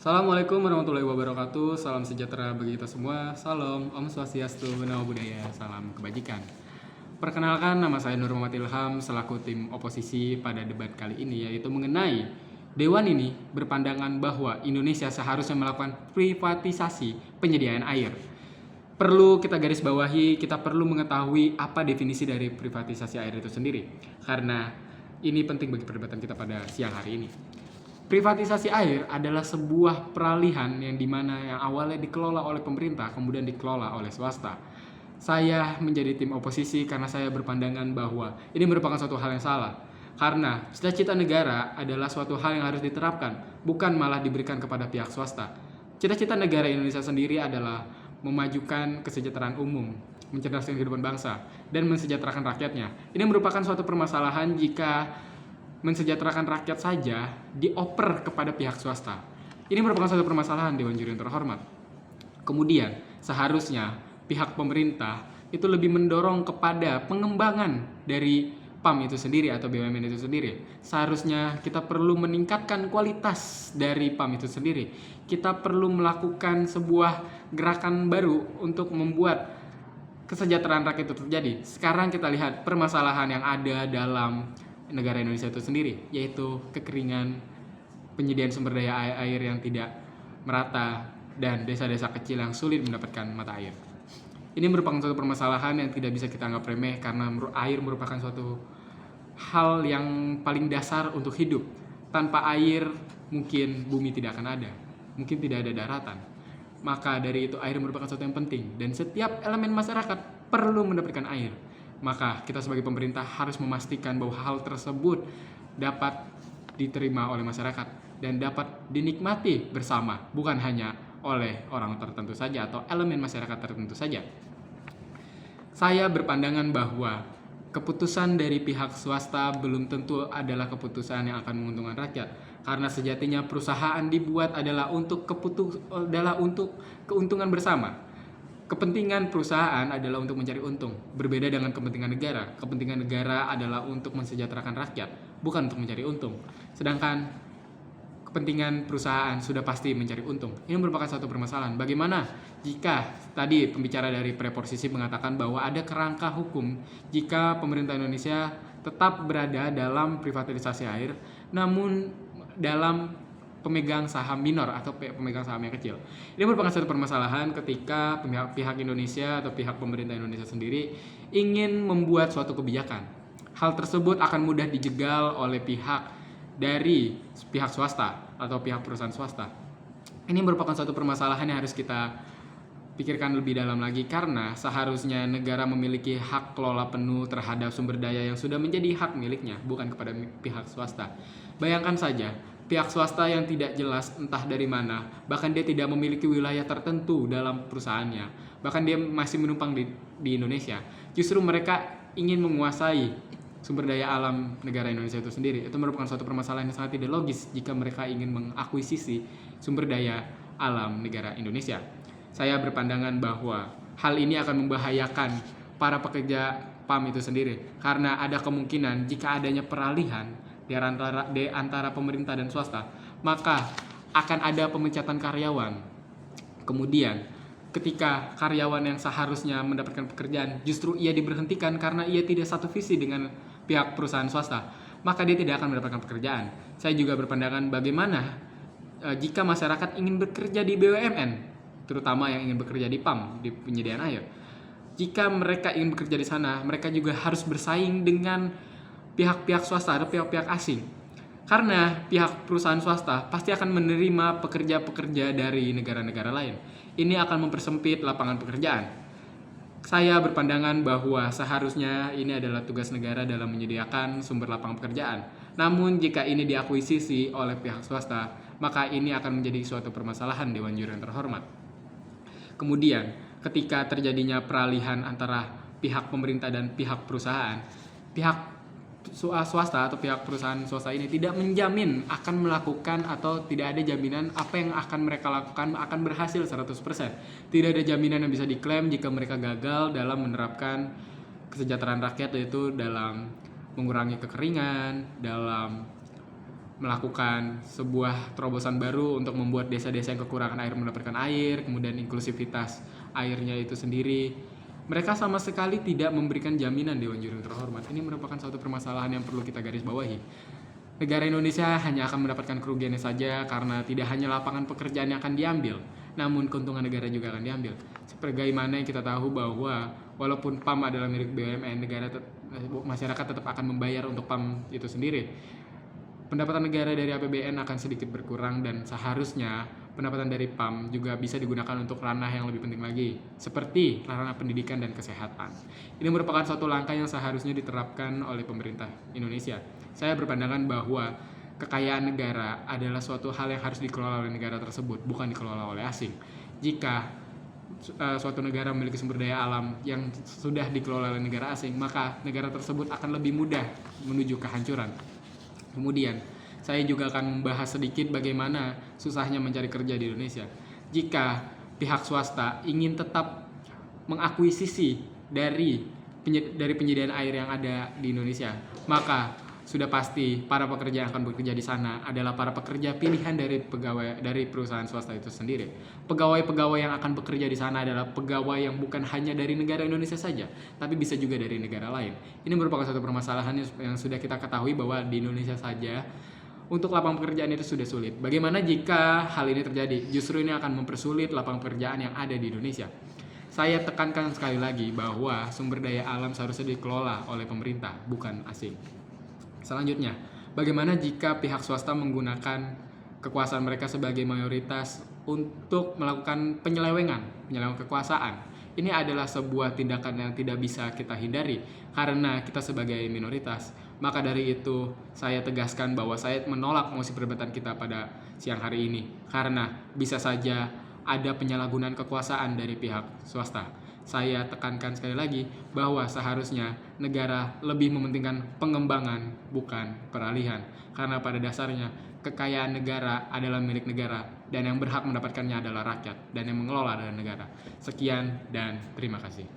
Assalamualaikum warahmatullahi wabarakatuh. Salam sejahtera bagi kita semua. Salam Om Swastiastu, Namo Buddhaya, salam kebajikan. Perkenalkan, nama saya Nur Muhammad Ilham selaku tim oposisi pada debat kali ini, yaitu mengenai Dewan ini berpandangan bahwa Indonesia seharusnya melakukan privatisasi penyediaan air. Perlu kita garis bawahi, kita perlu mengetahui apa definisi dari privatisasi air itu sendiri, karena ini penting bagi perdebatan kita pada siang hari ini. Privatisasi air adalah sebuah peralihan yang dimana yang awalnya dikelola oleh pemerintah kemudian dikelola oleh swasta. Saya menjadi tim oposisi karena saya berpandangan bahwa ini merupakan suatu hal yang salah. Karena cita-cita negara adalah suatu hal yang harus diterapkan, bukan malah diberikan kepada pihak swasta. Cita-cita negara Indonesia sendiri adalah memajukan kesejahteraan umum, mencerdaskan kehidupan bangsa, dan mensejahterakan rakyatnya. Ini merupakan suatu permasalahan jika mensejahterakan rakyat saja dioper kepada pihak swasta. Ini merupakan suatu permasalahan Dewan Juri yang terhormat. Kemudian, seharusnya pihak pemerintah itu lebih mendorong kepada pengembangan dari PAM itu sendiri atau BUMN itu sendiri. Seharusnya kita perlu meningkatkan kualitas dari PAM itu sendiri. Kita perlu melakukan sebuah gerakan baru untuk membuat kesejahteraan rakyat itu terjadi. Sekarang kita lihat permasalahan yang ada dalam negara Indonesia itu sendiri, yaitu kekeringan, penyediaan sumber daya air yang tidak merata, dan desa-desa kecil yang sulit mendapatkan mata air. Ini merupakan suatu permasalahan yang tidak bisa kita anggap remeh karena air merupakan suatu hal yang paling dasar untuk hidup. Tanpa air mungkin bumi tidak akan ada, mungkin tidak ada daratan. Maka dari itu air merupakan sesuatu yang penting dan setiap elemen masyarakat perlu mendapatkan air. Maka kita sebagai pemerintah harus memastikan bahwa hal tersebut dapat diterima oleh masyarakat dan dapat dinikmati bersama, bukan hanya oleh orang tertentu saja atau elemen masyarakat tertentu saja. Saya berpandangan bahwa keputusan dari pihak swasta belum tentu adalah keputusan yang akan menguntungkan rakyat, karena sejatinya perusahaan dibuat adalah untuk keuntungan bersama. Kepentingan perusahaan adalah untuk mencari untung, berbeda dengan kepentingan negara. Kepentingan negara adalah untuk mensejahterakan rakyat, bukan untuk mencari untung. Sedangkan kepentingan perusahaan sudah pasti mencari untung. Ini merupakan satu permasalahan. Bagaimana jika tadi pembicara dari Preposisi mengatakan bahwa ada kerangka hukum jika pemerintah Indonesia tetap berada dalam privatisasi air, namun dalam pemegang saham minor atau pemegang saham yang kecil. Ini merupakan satu permasalahan ketika pihak Indonesia atau pihak pemerintah Indonesia sendiri ingin membuat suatu kebijakan. Hal tersebut akan mudah dijegal oleh pihak swasta atau pihak perusahaan swasta. Ini merupakan suatu permasalahan yang harus kita pikirkan lebih dalam lagi karena seharusnya negara memiliki hak kelola penuh terhadap sumber daya yang sudah menjadi hak miliknya, bukan kepada pihak swasta. Bayangkan saja, pihak swasta yang tidak jelas entah dari mana, bahkan dia tidak memiliki wilayah tertentu dalam perusahaannya, bahkan dia masih menumpang di Indonesia. Justru mereka ingin menguasai sumber daya alam negara Indonesia itu sendiri. Itu merupakan suatu permasalahan yang sangat tidak logis jika mereka ingin mengakuisisi sumber daya alam negara Indonesia. Saya berpandangan bahwa hal ini akan membahayakan para pekerja PAM itu sendiri, karena ada kemungkinan jika adanya peralihan di antara pemerintah dan swasta, maka akan ada pemecatan karyawan. Kemudian ketika karyawan yang seharusnya mendapatkan pekerjaan justru ia diberhentikan karena ia tidak satu visi dengan pihak perusahaan swasta, maka dia tidak akan mendapatkan pekerjaan. Saya juga berpandangan bagaimana jika masyarakat ingin bekerja di BUMN, terutama yang ingin bekerja di PAM, di penyediaan air. Jika mereka ingin bekerja di sana, mereka juga harus bersaing dengan pihak-pihak swasta atau pihak-pihak asing. Karena pihak perusahaan swasta pasti akan menerima pekerja-pekerja dari negara-negara lain. Ini akan mempersempit lapangan pekerjaan. Saya berpandangan bahwa seharusnya ini adalah tugas negara dalam menyediakan sumber lapangan pekerjaan. Namun jika ini diakuisisi oleh pihak swasta, maka ini akan menjadi suatu permasalahan Dewan Juri yang terhormat. Kemudian, ketika terjadinya peralihan antara pihak pemerintah dan pihak perusahaan, pihak swasta atau pihak perusahaan swasta ini tidak menjamin akan melakukan atau tidak ada jaminan apa yang akan mereka lakukan akan berhasil 100%. Tidak ada jaminan yang bisa diklaim jika mereka gagal dalam menerapkan kesejahteraan rakyat, yaitu dalam mengurangi kekeringan, dalam melakukan sebuah terobosan baru untuk membuat desa-desa yang kekurangan air mendapatkan air, kemudian inklusivitas airnya itu sendiri. Mereka sama sekali tidak memberikan jaminan Dewan Juri terhormat. Ini merupakan suatu permasalahan yang perlu kita garis bawahi. Negara Indonesia hanya akan mendapatkan kerugiannya saja karena tidak hanya lapangan pekerjaan yang akan diambil, namun keuntungan negara juga akan diambil. Sebagaimana yang kita tahu bahwa walaupun PAM adalah milik BUMN, masyarakat tetap akan membayar untuk PAM itu sendiri. Pendapatan negara dari APBN akan sedikit berkurang dan seharusnya pendapatan dari PAM juga bisa digunakan untuk ranah yang lebih penting lagi, seperti ranah pendidikan dan kesehatan. Ini merupakan suatu langkah yang seharusnya diterapkan oleh pemerintah Indonesia. Saya berpandangan bahwa kekayaan negara adalah suatu hal yang harus dikelola oleh negara tersebut, bukan dikelola oleh asing. Jika suatu negara memiliki sumber daya alam yang sudah dikelola oleh negara asing, maka negara tersebut akan lebih mudah menuju kehancuran. Kemudian, saya juga akan membahas sedikit bagaimana susahnya mencari kerja di Indonesia. Jika pihak swasta ingin tetap mengakuisisi dari penyediaan air yang ada di Indonesia, maka sudah pasti para pekerja yang akan bekerja di sana adalah para pekerja pilihan dari perusahaan swasta itu sendiri. Pegawai-pegawai yang akan bekerja di sana adalah pegawai yang bukan hanya dari negara Indonesia saja, tapi bisa juga dari negara lain. Ini merupakan satu permasalahan yang sudah kita ketahui bahwa di Indonesia saja untuk lapangan pekerjaan itu sudah sulit. Bagaimana jika hal ini terjadi? Justru ini akan mempersulit lapangan pekerjaan yang ada di Indonesia. Saya tekankan sekali lagi bahwa sumber daya alam seharusnya dikelola oleh pemerintah, bukan asing. Selanjutnya, bagaimana jika pihak swasta menggunakan kekuasaan mereka sebagai mayoritas untuk melakukan penyelewengan kekuasaan? Ini adalah sebuah tindakan yang tidak bisa kita hindari karena kita sebagai minoritas. Maka dari itu, saya tegaskan bahwa saya menolak mosi perdebatan kita pada siang hari ini karena bisa saja ada penyalahgunaan kekuasaan dari pihak swasta. Saya tekankan sekali lagi bahwa seharusnya negara lebih mementingkan pengembangan bukan peralihan. Karena pada dasarnya kekayaan negara adalah milik negara dan yang berhak mendapatkannya adalah rakyat dan yang mengelola adalah negara. Sekian dan terima kasih.